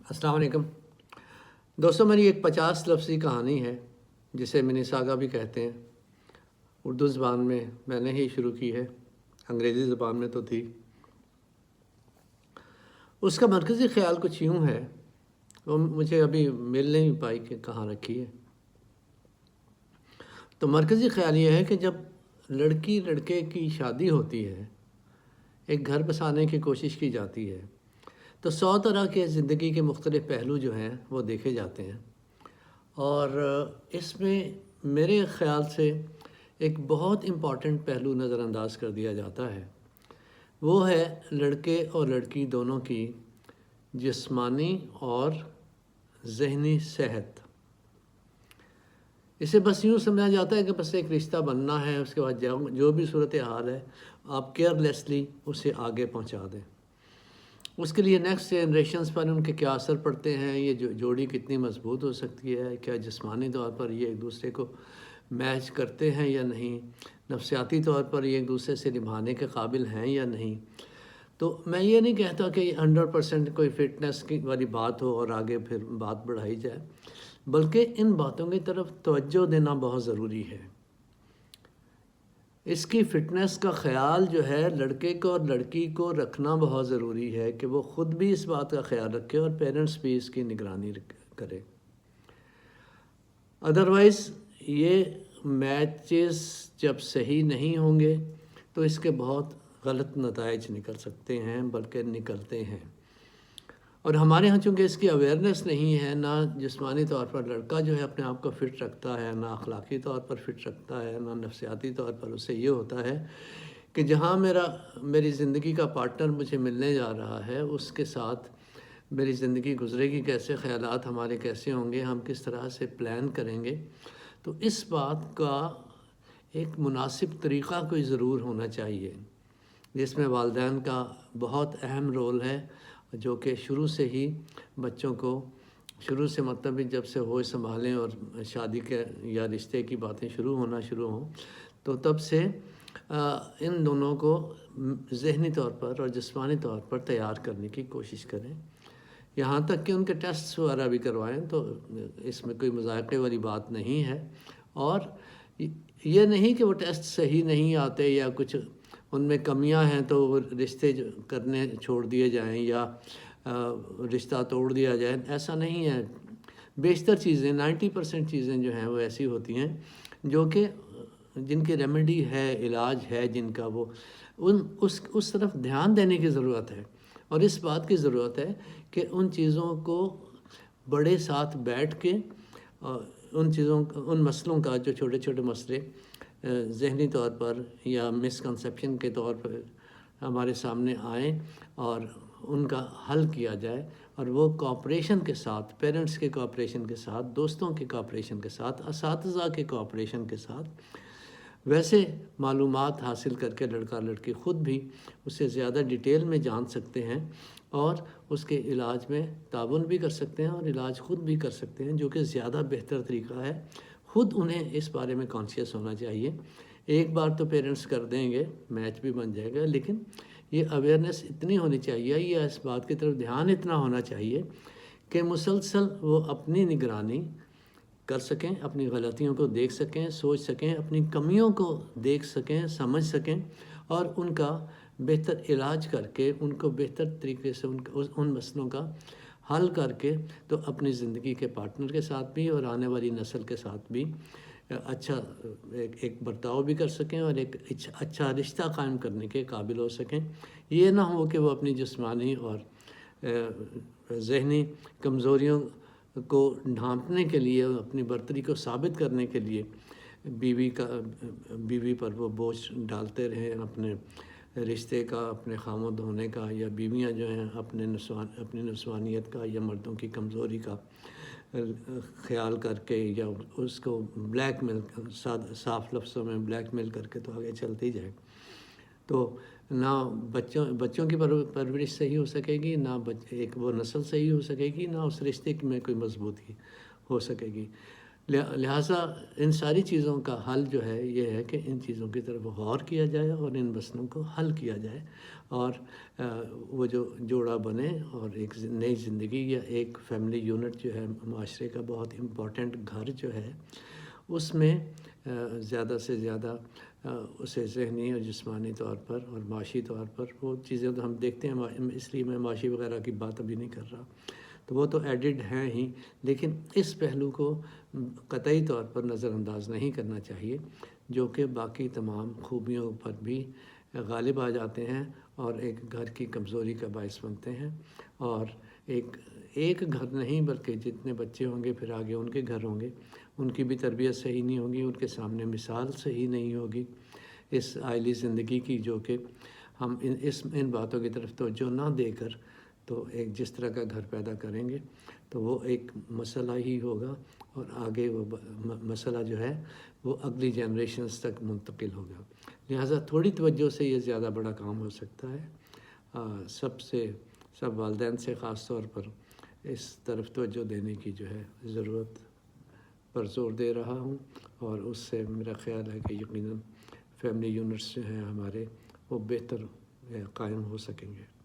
السلام علیکم دوستوں، میری ایک 50 لفظی کہانی ہے جسے منی ساگا بھی کہتے ہیں۔ اردو زبان میں نے ہی شروع کی ہے، انگریزی زبان میں تو تھی۔ اس کا مرکزی خیال کچھ یوں ہے، وہ مجھے ابھی مل نہیں پائی کہ کہاں رکھی ہے۔ تو مرکزی خیال یہ ہے کہ جب لڑکی لڑکے کی شادی ہوتی ہے، ایک گھر بسانے کی کوشش کی جاتی ہے، تو 100 طرح کے زندگی کے مختلف پہلو جو ہیں وہ دیکھے جاتے ہیں، اور اس میں میرے خیال سے ایک بہت امپورٹنٹ پہلو نظر انداز کر دیا جاتا ہے۔ وہ ہے لڑکے اور لڑکی دونوں کی جسمانی اور ذہنی صحت۔ اسے بس یوں سمجھا جاتا ہے کہ بس ایک رشتہ بننا ہے، اس کے بعد جو بھی صورتحال ہے آپ کیئرلیسلی اسے آگے پہنچا دیں۔ اس کے لیے نیکسٹ جنریشنز پر ان کے کیا اثر پڑتے ہیں، یہ جوڑی کتنی مضبوط ہو سکتی ہے، کیا جسمانی طور پر یہ ایک دوسرے کو میچ کرتے ہیں یا نہیں، نفسیاتی طور پر یہ ایک دوسرے سے نبھانے کے قابل ہیں یا نہیں۔ تو میں یہ نہیں کہتا کہ 100% کوئی فٹنس کی والی بات ہو اور آگے پھر بات بڑھائی جائے، بلکہ ان باتوں کی طرف توجہ دینا بہت ضروری ہے۔ اس کی فٹنس کا خیال جو ہے لڑکے کو اور لڑکی کو رکھنا بہت ضروری ہے کہ وہ خود بھی اس بات کا خیال رکھے اور پیرنٹس بھی اس کی نگرانی کرے۔ ادروائز یہ میچز جب صحیح نہیں ہوں گے تو اس کے بہت غلط نتائج نکل سکتے ہیں، بلکہ نکلتے ہیں۔ اور ہمارے ہاں چونکہ اس کی اویئرنیس نہیں ہے، نہ جسمانی طور پر لڑکا جو ہے اپنے آپ کو فٹ رکھتا ہے، نہ اخلاقی طور پر فٹ رکھتا ہے، نہ نفسیاتی طور پر اسے یہ ہوتا ہے کہ جہاں میری زندگی کا پارٹنر مجھے ملنے جا رہا ہے اس کے ساتھ میری زندگی گزرے گی کیسے، خیالات ہمارے کیسے ہوں گے، ہم کس طرح سے پلان کریں گے۔ تو اس بات کا ایک مناسب طریقہ کوئی ضرور ہونا چاہیے، جس میں والدین کا بہت اہم رول ہے، جو کہ شروع سے ہی بچوں کو مطلب جب سے ہوش سنبھالیں اور شادی کے یا رشتے کی باتیں شروع ہوں تو تب سے ان دونوں کو ذہنی طور پر اور جسمانی طور پر تیار کرنے کی کوشش کریں، یہاں تک کہ ان کے ٹیسٹ وغیرہ بھی کروائیں۔ تو اس میں کوئی مذائقے والی بات نہیں ہے، اور یہ نہیں کہ وہ ٹیسٹ صحیح نہیں آتے یا کچھ ان میں کمیاں ہیں تو وہ رشتے کرنے چھوڑ دیے جائیں یا رشتہ توڑ دیا جائے، ایسا نہیں ہے۔ بیشتر چیزیں 90% چیزیں جو ہیں وہ ایسی ہوتی ہیں جو کہ جن کی ریمیڈی ہے، علاج ہے جن کا، وہ اس طرف دھیان دینے کی ضرورت ہے، اور اس بات کی ضرورت ہے کہ ان چیزوں کو بڑے ساتھ بیٹھ کے ان مسئلوں کا جو چھوٹے چھوٹے مسئلے ذہنی طور پر یا مسکنسیپشن کے طور پر ہمارے سامنے آئیں اور ان کا حل کیا جائے، اور وہ کوآپریشن کے ساتھ، پیرنٹس کے کوآپریشن کے ساتھ، دوستوں کے کوآپریشن کے ساتھ، اساتذہ کے کوآپریشن کے ساتھ ویسے معلومات حاصل کر کے لڑکا لڑکی خود بھی اسے زیادہ ڈیٹیل میں جان سکتے ہیں اور اس کے علاج میں تعاون بھی کر سکتے ہیں، اور علاج خود بھی کر سکتے ہیں، جو کہ زیادہ بہتر طریقہ ہے۔ خود انہیں اس بارے میں کانشیس ہونا چاہیے۔ ایک بار تو پیرنٹس کر دیں گے، میچ بھی بن جائے گا، لیکن یہ اویئرنیس اتنی ہونی چاہیے، یا اس بات کی طرف دھیان اتنا ہونا چاہیے کہ مسلسل وہ اپنی نگرانی کر سکیں، اپنی غلطیوں کو دیکھ سکیں، سوچ سکیں، اپنی کمیوں کو دیکھ سکیں، سمجھ سکیں، اور ان کا بہتر علاج کر کے ان کو بہتر طریقے سے ان مسئلوں کا حل کر کے تو اپنی زندگی کے پارٹنر کے ساتھ بھی اور آنے والی نسل کے ساتھ بھی اچھا ایک برتاؤ بھی کر سکیں اور ایک اچھا رشتہ قائم کرنے کے قابل ہو سکیں۔ یہ نہ ہو کہ وہ اپنی جسمانی اور ذہنی کمزوریوں کو ڈھانپنے کے لیے، اپنی برتری کو ثابت کرنے کے لیے بیوی پر وہ بوجھ ڈالتے رہیں، اپنے رشتے کا، اپنے خامد ہونے کا، یا بیویاں جو ہیں اپنی نسوانیت کا یا مردوں کی کمزوری کا خیال کر کے، یا اس کو بلیک میل، صاف لفظوں میں بلیک میل کر کے تو آگے چلتی جائے، تو نہ بچوں کی پرورش صحیح ہو سکے گی، نہ ایک وہ نسل صحیح ہو سکے گی، نہ اس رشتے میں کوئی مضبوطی ہو سکے گی۔ لہٰذا ان ساری چیزوں کا حل جو ہے یہ ہے کہ ان چیزوں کی طرف غور کیا جائے اور ان مسئلوں کو حل کیا جائے، اور وہ جو جوڑا بنے اور ایک نئی زندگی یا ایک فیملی یونٹ جو ہے معاشرے کا بہت امپورٹنٹ گھر جو ہے، اس میں زیادہ سے زیادہ اسے ذہنی اور جسمانی طور پر اور معاشی طور پر وہ چیزیں تو ہم دیکھتے ہیں، اس لیے میں معاشی وغیرہ کی بات ابھی نہیں کر رہا، تو وہ تو ایڈڈ ہیں ہی، لیکن اس پہلو کو قطعی طور پر نظر انداز نہیں کرنا چاہیے، جو کہ باقی تمام خوبیوں پر بھی غالب آ جاتے ہیں اور ایک گھر کی کمزوری کا باعث بنتے ہیں، اور ایک گھر نہیں بلکہ جتنے بچے ہوں گے پھر آگے ان کے گھر ہوں گے، ان کی بھی تربیت صحیح نہیں ہوگی، ان کے سامنے مثال صحیح نہیں ہوگی اس عائلی زندگی کی، جو کہ ہم ان باتوں کی طرف توجہ نہ دے کر تو ایک جس طرح کا گھر پیدا کریں گے تو وہ ایک مسئلہ ہی ہوگا، اور آگے وہ مسئلہ جو ہے وہ اگلی جنریشنز تک منتقل ہوگا۔ لہٰذا تھوڑی توجہ سے یہ زیادہ بڑا کام ہو سکتا ہے۔ سب والدین سے خاص طور پر اس طرف توجہ دینے کی جو ہے ضرورت پر زور دے رہا ہوں، اور اس سے میرا خیال ہے کہ یقیناً فیملی یونٹس جو ہیں ہمارے وہ بہتر قائم ہو سکیں گے۔